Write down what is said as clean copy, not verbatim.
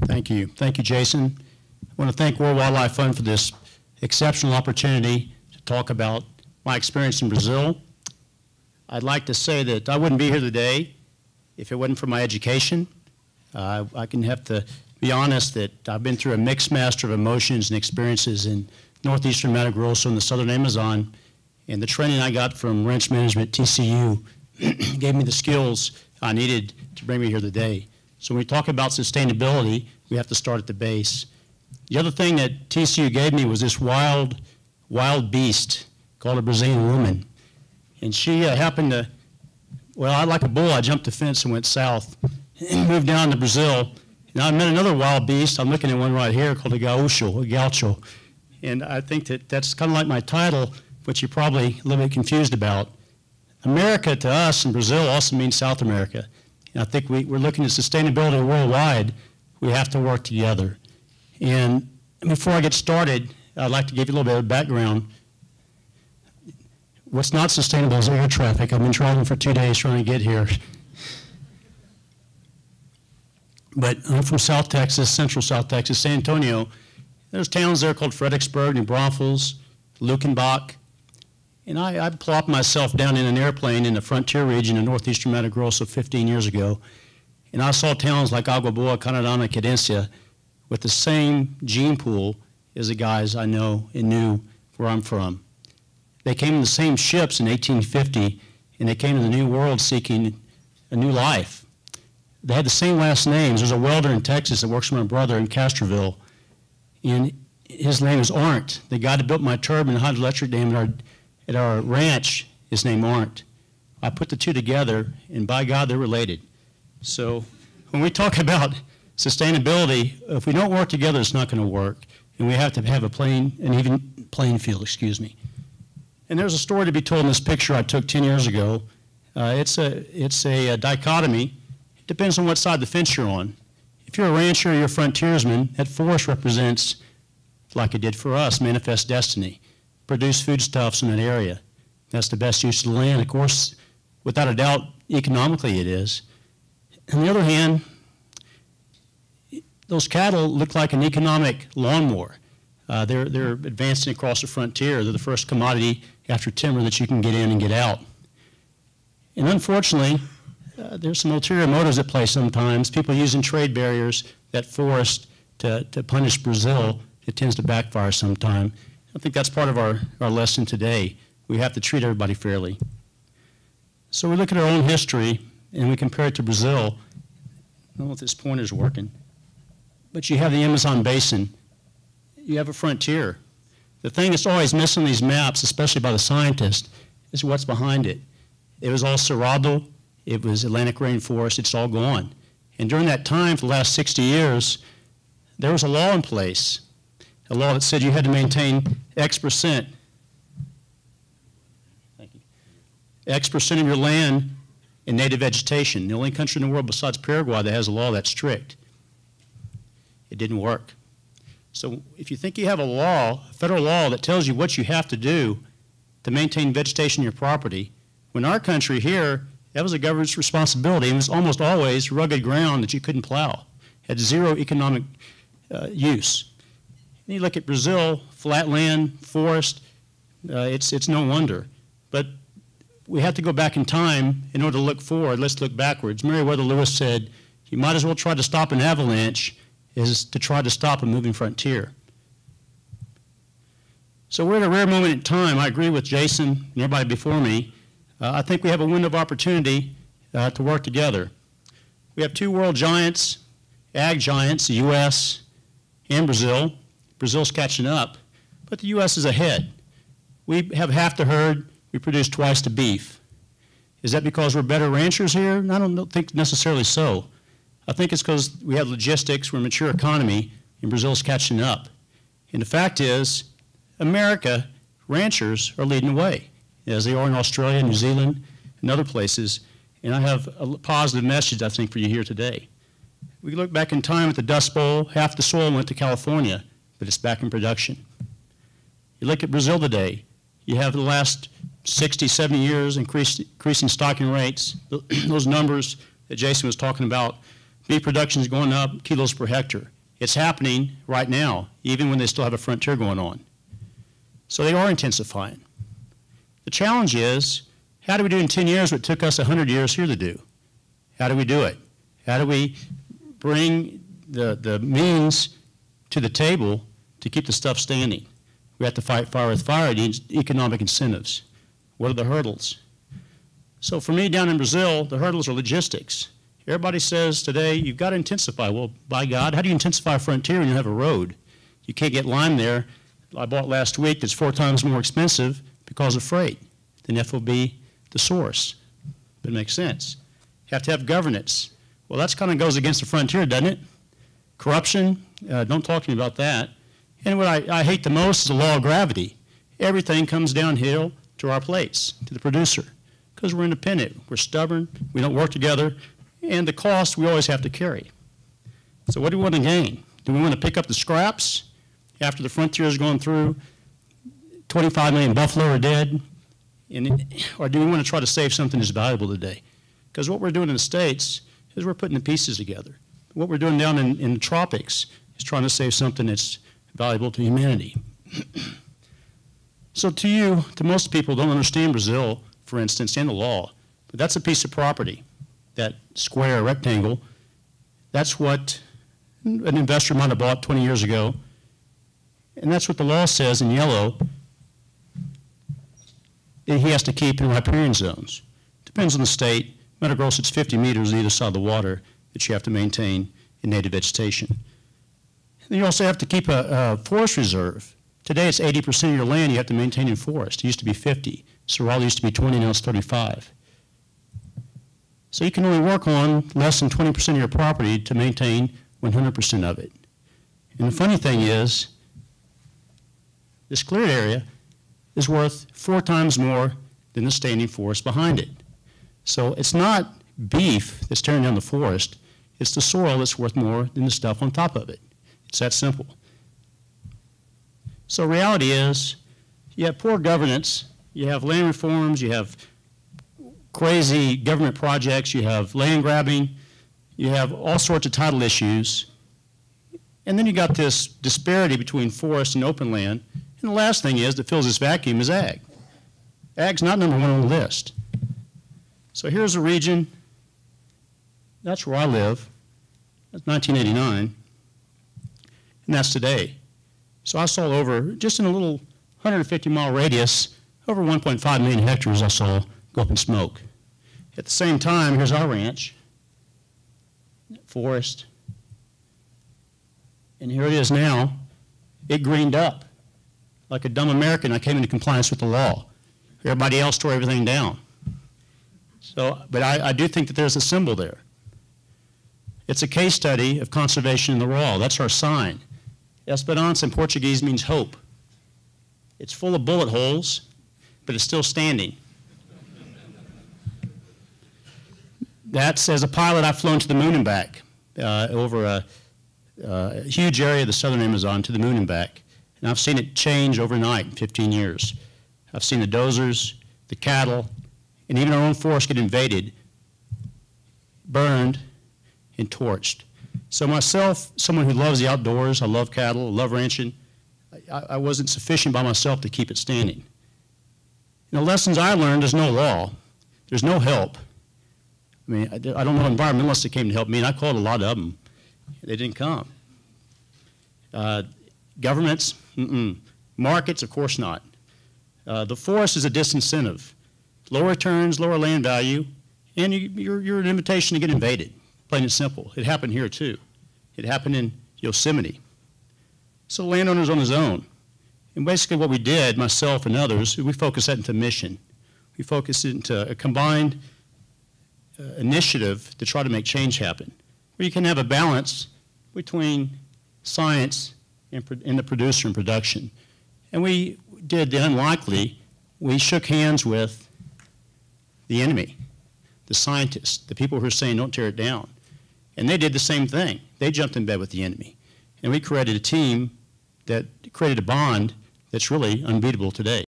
Thank you. Thank you, Jason. I want to thank World Wildlife Fund for this exceptional opportunity to talk about my experience in Brazil. I'd like to say that I wouldn't be here today if it wasn't for my education. I can have to be honest that I've been through a mixed master of emotions and experiences in northeastern Mato Grosso and the southern Amazon, and the training I got from ranch management at TCU gave me the skills I needed to bring me here today. So when we talk about sustainability, we have to start at the base. The other thing that TCU gave me was this wild beast called a Brazilian woman. And she happened to, well, I like a bull, I jumped the fence and went south and moved down to Brazil. And I met another wild beast. I'm looking at one right here called a gaucho. And I think that that's kind of like my title, which you're probably a little bit confused about. America to us in Brazil also means South America. And I think we're looking at sustainability worldwide. We have to work together. And before I get started, I'd like to give you a little bit of background. What's not sustainable is air traffic. I've been traveling for 2 days trying to get here. But I'm from South Texas, central South Texas, San Antonio. There's towns there called Fredericksburg, New Braunfels, Luckenbach. And I plopped myself down in an airplane in the frontier region in northeastern Mato Grosso 15 years ago. And I saw towns like Agua Boa, Canadana, Cadencia with the same gene pool as the guys I know and knew where I'm from. They came in the same ships in 1850, and they came to the New World seeking a new life. They had the same last names. There's a welder in Texas that works for my brother in Castroville, and his name is Arndt. The guy that built my turbine hydroelectric dam at our ranch is named Arndt. I put the two together, and by God, they're related. So when we talk about sustainability, if we don't work together, it's not going to work, and we have to have an even playing field, excuse me. And there's a story to be told in this picture I took 10 years ago. It's a dichotomy. It depends on what side of the fence you're on. If you're a rancher or you're a frontiersman, that forest represents, like it did for us, manifest destiny. Produce foodstuffs in that area. That's the best use of the land. Of course, without a doubt, economically it is. On the other hand, those cattle look like an economic lawnmower. They're advancing across the frontier. They're the first commodity after timber that you can get in and get out. And unfortunately, there's some ulterior motives at play sometimes. People using trade barriers, that forest, to punish Brazil. It tends to backfire sometime. I think that's part of our lesson today. We have to treat everybody fairly. So we look at our own history and we compare it to Brazil. I don't know if this pointer's working, but you have the Amazon basin. You have a frontier. The thing that's always missing on these maps, especially by the scientists, is what's behind it. It was all Cerrado, it was Atlantic rainforest, it's all gone. And during that time, for the last 60 years, there was a law in place, a law that said you had to maintain X% of your land in native vegetation. The only country in the world besides Paraguay that has a law that's strict. It didn't work. So if you think you have a law, a federal law that tells you what you have to do to maintain vegetation in your property, when our country here, that was a government's responsibility. It was almost always rugged ground that you couldn't plow. It had zero economic use. And you look at Brazil, flat land, forest, it's no wonder. But we have to go back in time in order to look forward. Let's look backwards. Meriwether Lewis said, you might as well try to stop an avalanche is to try to stop a moving frontier. So we're at a rare moment in time. I agree with Jason and everybody before me. I think we have a window of opportunity to work together. We have two world giants, ag giants, the U.S. and Brazil. Brazil's catching up, but the U.S. is ahead. We have half the herd. We produce twice the beef. Is that because we're better ranchers here? I don't think necessarily so. I think it's because we have logistics, we're a mature economy, and Brazil's catching up. And the fact is, America, ranchers are leading the way, as they are in Australia, New Zealand, and other places. And I have a positive message, I think, for you here today. We look back in time at the Dust Bowl, half the soil went to California, but it's back in production. You look at Brazil today, you have the last 60, 70 years increasing stocking rates. Those numbers that Jason was talking about Beef production is going up kilos per hectare. It's happening right now, even when they still have a frontier going on. So they are intensifying. The challenge is, how do we do in 10 years what took us 100 years here to do? How do we do it? How do we bring the means to the table to keep the stuff standing? We have to fight fire with fire. It needs economic incentives. What are the hurdles? So for me down in Brazil, the hurdles are logistics. Everybody says today, you've got to intensify. Well, by God, how do you intensify a frontier when you have a road? You can't get lime there. I bought last week that's 4 times more expensive because of freight than FOB the source. But it makes sense. You have to have governance. Well, that kind of goes against the frontier, doesn't it? Corruption, don't talk to me about that. And what I hate the most is the law of gravity. Everything comes downhill to our plates, to the producer, because we're independent, we're stubborn, we don't work together, and the cost we always have to carry. So what do we want to gain? Do we want to pick up the scraps after the frontier has gone through? 25 million buffalo are dead, or do we want to try to save something that's valuable today? Because what we're doing in the States is we're putting the pieces together. What we're doing down in the tropics is trying to save something that's valuable to humanity. So to most people don't understand Brazil, for instance, and the law, but that's a piece of property, that square rectangle. That's what an investor might have bought 20 years ago, and that's what the law says in yellow that he has to keep in riparian zones. Depends on the state. Mato Grosso, it's 50 meters either side of the water that you have to maintain in native vegetation. And you also have to keep a forest reserve. Today it's 80% of your land you have to maintain in forest. It used to be 50. Sorrel used to be 20, now it's 35. So you can only work on less than 20% of your property to maintain 100% of it. And the funny thing is, this cleared area is worth 4 times more than the standing forest behind it. So it's not beef that's tearing down the forest, it's the soil that's worth more than the stuff on top of it. It's that simple. So reality is, you have poor governance, you have land reforms, you have crazy government projects, you have land grabbing, you have all sorts of title issues, and then you got this disparity between forest and open land, and the last thing is that fills this vacuum is ag. Ag's not number 1 on the list. So here's a region, that's where I live, that's 1989, and that's today. So I saw over, just in a little 150-mile radius, over 1.5 million hectares I saw go up in smoke. At the same time, here's our ranch, forest, and here it is now. It greened up. Like a dumb American, I came into compliance with the law. Everybody else tore everything down. So, but I do think that there's a symbol there. It's a case study of conservation in the raw. That's our sign. Esperança in Portuguese means hope. It's full of bullet holes, but it's still standing. That's, as a pilot, I've flown to the moon and back, over a huge area of the southern Amazon to the moon and back. And I've seen it change overnight in 15 years. I've seen the dozers, the cattle, and even our own forest get invaded, burned, and torched. So myself, someone who loves the outdoors, I love cattle, I love ranching, I wasn't sufficient by myself to keep it standing. And the lessons I learned, there's no law, there's no help. I mean, I don't know environmentalists that came to help me, and I called a lot of them. They didn't come. Governments, markets, of course not. The forest is a disincentive. Lower returns, lower land value, and you're an invitation to get invaded, plain and simple. It happened here too. It happened in Yosemite. So the landowner's on his own. And basically what we did, myself and others, we focused that into mission. We focused it into a combined initiative to try to make change happen, where you can have a balance between science and the producer and production. And we did the unlikely. We shook hands with the enemy, the scientists, the people who are saying don't tear it down. And they did the same thing. They jumped in bed with the enemy. And we created a team that created a bond that's really unbeatable today.